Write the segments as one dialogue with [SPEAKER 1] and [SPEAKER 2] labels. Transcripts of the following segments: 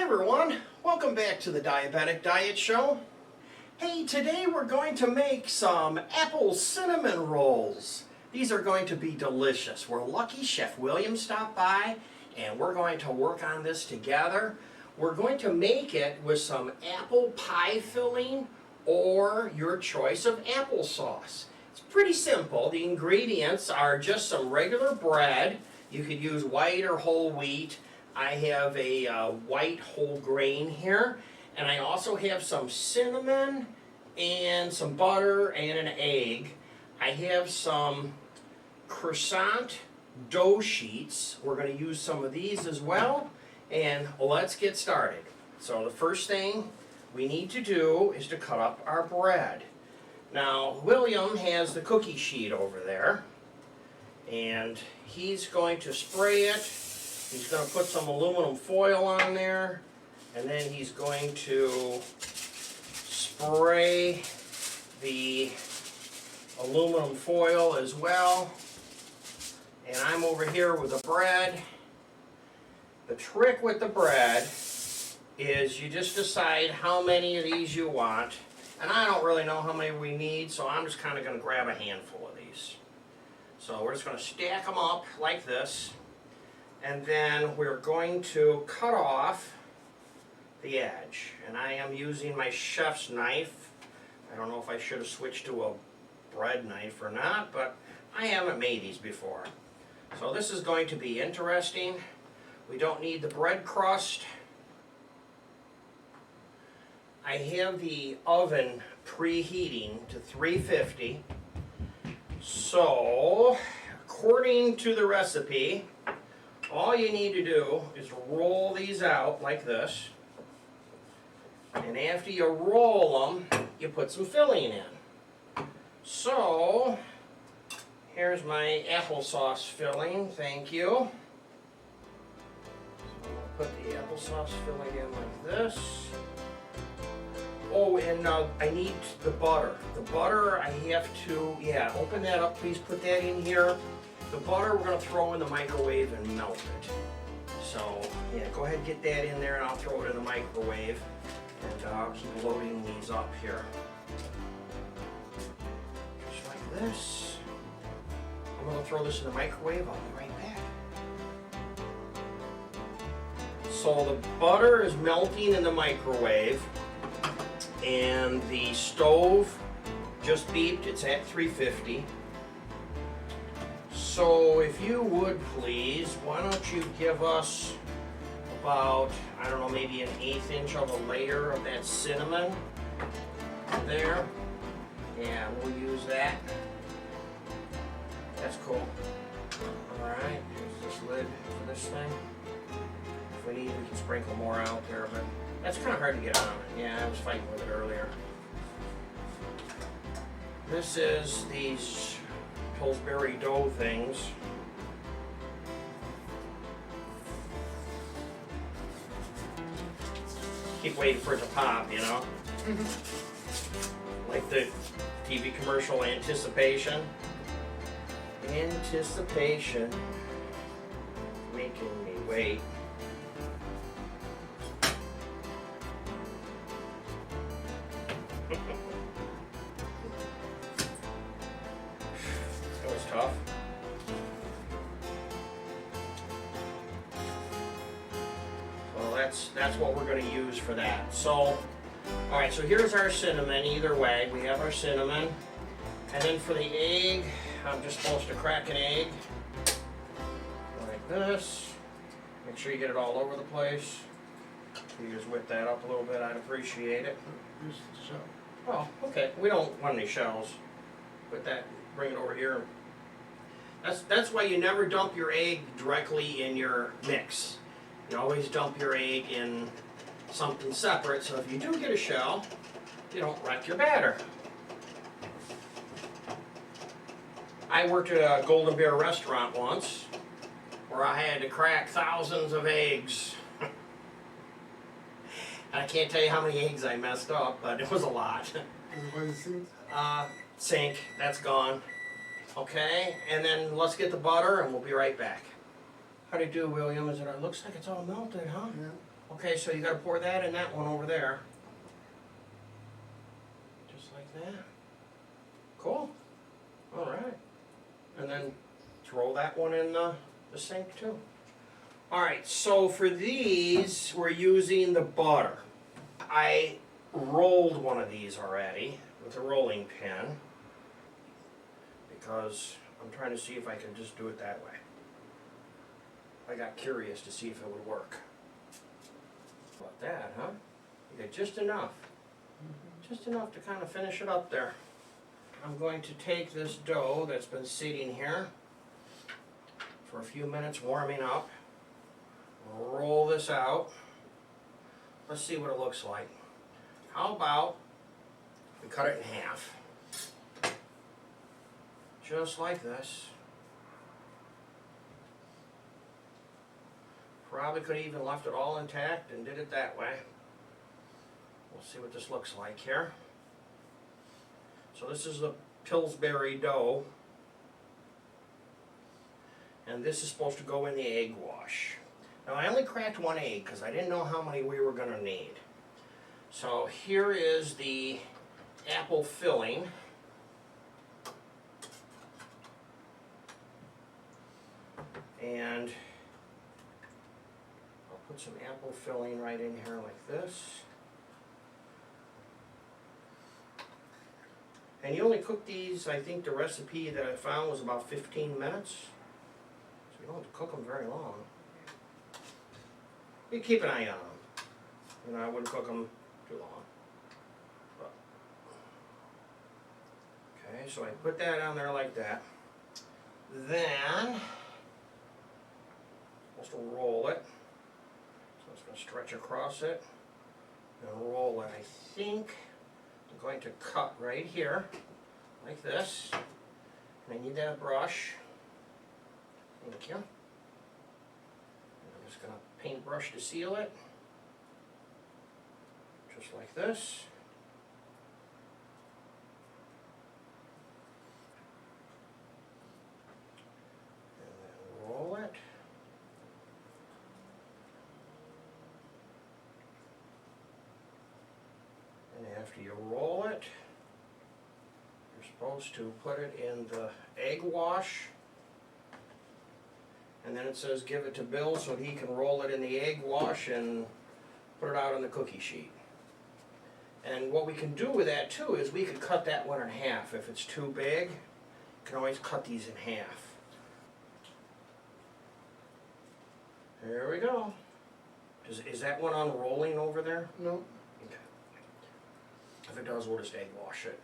[SPEAKER 1] everyone, welcome back to the Diabetic Diet Show. Hey, today we're going to make some apple cinnamon rolls. These are going to be delicious. We're lucky Chef William stopped by and we're going to work on this together. We're going to make it with some apple pie filling or your choice of applesauce. It's pretty simple. The ingredients are just some regular bread. You could use white or whole wheat. I have a white whole grain here, and I also have some cinnamon and some butter and an egg. I have some croissant dough sheets. We're going to use some of these as well, and let's get started. So the first thing we need to do is to cut up our bread. Now, William has the cookie sheet over there, and he's going to spray it. He's going to put some aluminum foil on there, and then he's going to spray the aluminum foil as well. And I'm over here with the bread. The trick with the bread is you just decide how many of these you want. And I don't really know how many we need, so I'm just kind of going to grab a handful of these. So we're just going to stack them up like this. And then we're going to cut off the edge. And I am using my chef's knife. I don't know if I should have switched to a bread knife or not, but I haven't made these before. So this is going to be interesting. We don't need the bread crust. I have the oven preheating to 350. So, according to the recipe, all you need to do is roll these out like this. And after you roll them, you put some filling in. So, here's my applesauce filling. Thank you. So I'll put the applesauce filling in like this. Oh, and I need the butter. The butter I have to, open that up, please put that in here. The butter we're going to throw in the microwave and melt it. So, go ahead and get that in there and I'll throw it in the microwave. And I'll keep loading these up here. Just like this. I'm going to throw this in the microwave. I'll be right back. So the butter is melting in the microwave. And the stove just beeped. It's at 350. So if you would please, why don't you give us about, I don't know, maybe an 1/8 inch of a layer of that cinnamon there. Yeah, we'll use that. That's cool. Alright, here's this lid for this thing. If we need, we can sprinkle more out there, but that's kind of hard to get on. Yeah, I was fighting with it earlier. This is these Pillsbury dough things. Keep waiting for it to pop, you know? Like the TV commercial Anticipation. Anticipation. Making me wait. That was tough. Well, that's what we're going to use for that. So, all right. So here's our cinnamon. Either way, we have our cinnamon, and then for the egg, I'm just supposed to crack an egg like this. Make sure you get it all over the place. If you just whip that up a little bit, I'd appreciate it.
[SPEAKER 2] Here's the shell.
[SPEAKER 1] Oh, okay. We don't want any shells. Put that, bring it over here. That's why you never dump your egg directly in your mix. You always dump your egg in something separate, so if you do get a shell, you don't wreck your batter. I worked at a Golden Bear restaurant once, where I had to crack thousands of eggs. I can't tell you how many eggs I messed up, but it was a lot.
[SPEAKER 2] Where's the sink?
[SPEAKER 1] Sink, that's gone. Okay, and then let's get the butter and we'll be right back. How do you do, William? It looks like it's all melted, huh?
[SPEAKER 2] Yeah.
[SPEAKER 1] Okay, so you gotta pour that in that one over there. Just like that. Cool. All right. And then throw that one in the sink too. All right, so for these, we're using the butter. I rolled one of these already with a rolling pin because I'm trying to see if I can just do it that way. I got curious to see if it would work. How about that, huh? You got just enough. Just enough to kind of finish it up there. I'm going to take this dough that's been sitting here for a few minutes warming up. Roll this out. Let's see what it looks like. How about we cut it in half? Just like this. Probably could have even left it all intact and did it that way. We'll see what this looks like here. So this is the Pillsbury dough. And this is supposed to go in the egg wash. Now I only cracked one egg because I didn't know how many we were going to need. So here is the apple filling. And I'll put some apple filling right in here like this. And you only cook these, I think the recipe that I found was about 15 minutes. So you don't have to cook them very long. You keep an eye on them. You know, I wouldn't cook them too long. But. Okay, so I put that on there like that. Then, I'm supposed to roll it. So I'm just going to stretch across it and roll it. I think I'm going to cut right here, like this. And I need that brush. Thank you. And I'm just going to paintbrush to seal it. Just like this. And then roll it. And after you roll it, you're supposed to put it in the egg wash. And then it says give it to Bill so he can roll it in the egg wash and put it out on the cookie sheet. And what we can do with that too is we could cut that one in half. If it's too big, you can always cut these in half. There we go. Is that one unrolling over there?
[SPEAKER 2] No.
[SPEAKER 1] Okay. If it does, we'll just egg wash it.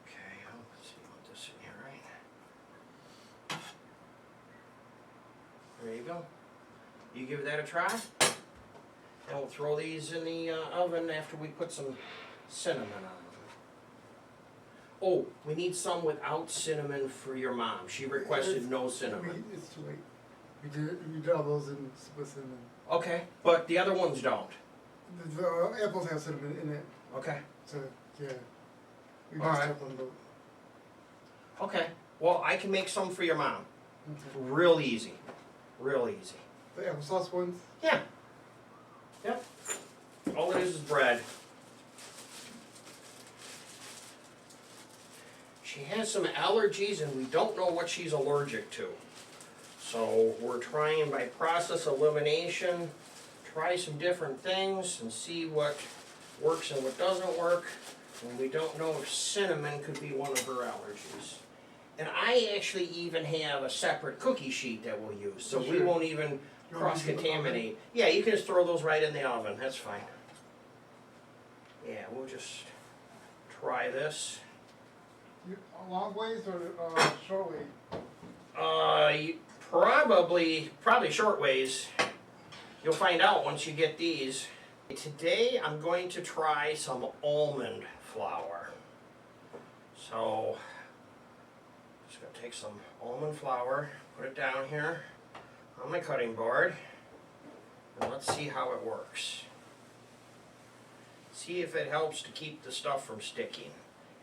[SPEAKER 1] Okay, let's see, put this in here, right? There you go. You give that a try. And we'll throw these in the oven after we put some cinnamon on them. Oh, we need some without cinnamon for your mom. She requested no cinnamon.
[SPEAKER 2] It's too late. We did all those with cinnamon.
[SPEAKER 1] Okay, but the other ones don't.
[SPEAKER 2] The apples have cinnamon in it.
[SPEAKER 1] Okay.
[SPEAKER 2] So, yeah. We
[SPEAKER 1] All
[SPEAKER 2] just
[SPEAKER 1] right.
[SPEAKER 2] have one vote.
[SPEAKER 1] Okay. Well, I can make some for your mom.
[SPEAKER 2] Okay.
[SPEAKER 1] Real easy. Real easy.
[SPEAKER 2] The applesauce ones?
[SPEAKER 1] Yeah. Yep. All it is bread. She has some allergies and we don't know what she's allergic to. So we're trying by process elimination, try some different things and see what works and what doesn't work. And we don't know if cinnamon could be one of her allergies. And I actually even have a separate cookie sheet that we'll use, so we
[SPEAKER 2] Sure.
[SPEAKER 1] won't even
[SPEAKER 2] You want me to use the
[SPEAKER 1] cross-contaminate. Yeah, you can just throw those right in the oven, that's fine. Yeah, we'll just try this.
[SPEAKER 2] Long ways or short way?
[SPEAKER 1] Probably short ways. You'll find out once you get these. Today I'm going to try some almond flour. So, just gonna take some almond flour, put it down here on my cutting board, and let's see how it works. See if it helps to keep the stuff from sticking.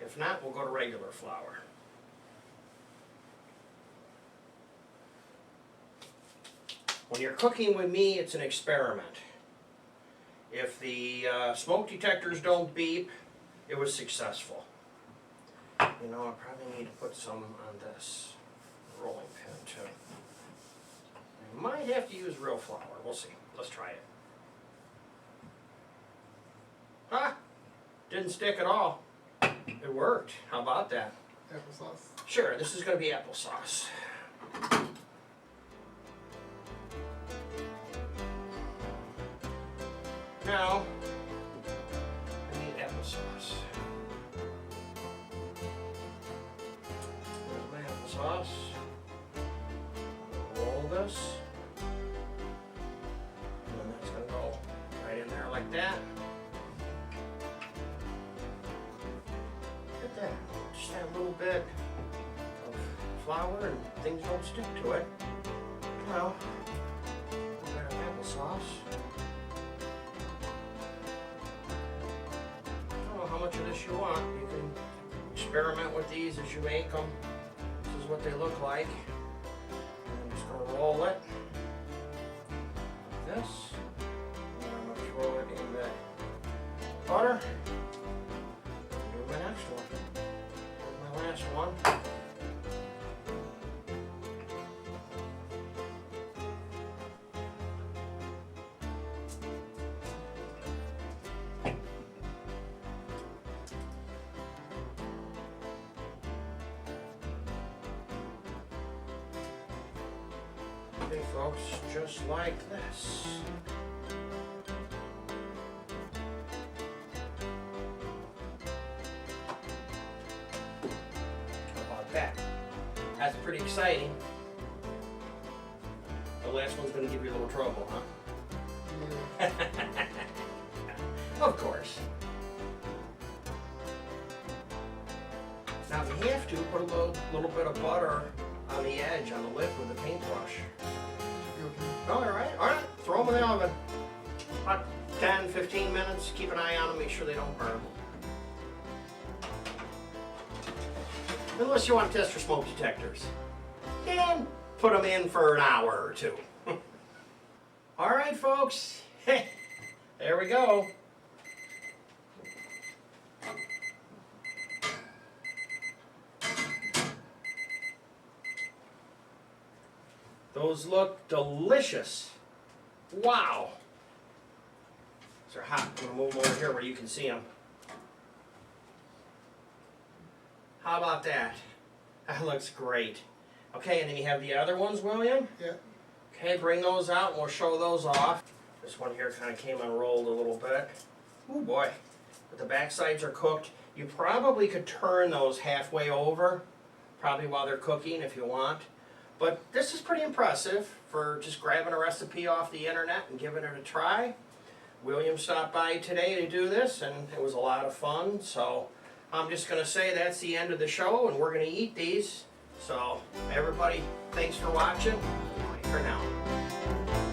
[SPEAKER 1] If not, we'll go to regular flour. When you're cooking with me, it's an experiment. If the smoke detectors don't beep, it was successful. You know, I probably need to put some on this rolling pin too. I might have to use real flour. We'll see. Let's try it. Ah, didn't stick at all. It worked. How about that?
[SPEAKER 2] Applesauce.
[SPEAKER 1] Sure, this is going to be applesauce. Now, I need applesauce. There's my applesauce. Roll this. And then that's going to go right in there like that. Look at that. Just that little bit of flour and things don't stick to it. Now, we've got applesauce. How much of this you want. You can experiment with these as you make them. This is what they look like. I'm just going to roll it like this. And I'm going to throw it in the butter. And do my next one. Here's my last one. Okay, folks, just like this. How about that? That's pretty exciting. The last one's going to give you a little trouble, huh? Of course. Now, if you have to, put a little bit of butter on the edge, on the lip with a paintbrush. Oh, all right. Throw them in the oven. About 10, 15 minutes. Keep an eye on them. Make sure they don't burn. Unless you want to test for smoke detectors. And put them in for an hour or two. All right, folks. There we go. Those look delicious. Wow. They're hot. I'm going to move them over here where you can see them. How about that? That looks great. Okay, and then you have the other ones, William?
[SPEAKER 2] Yeah.
[SPEAKER 1] Okay, bring those out and we'll show those off. This one here kind of came unrolled a little bit. Oh boy. But the back sides are cooked. You probably could turn those halfway over, probably while they're cooking if you want. But this is pretty impressive for just grabbing a recipe off the internet and giving it a try. William stopped by today to do this and it was a lot of fun. So I'm just going to say that's the end of the show and we're going to eat these. So everybody, thanks for watching. Bye for now.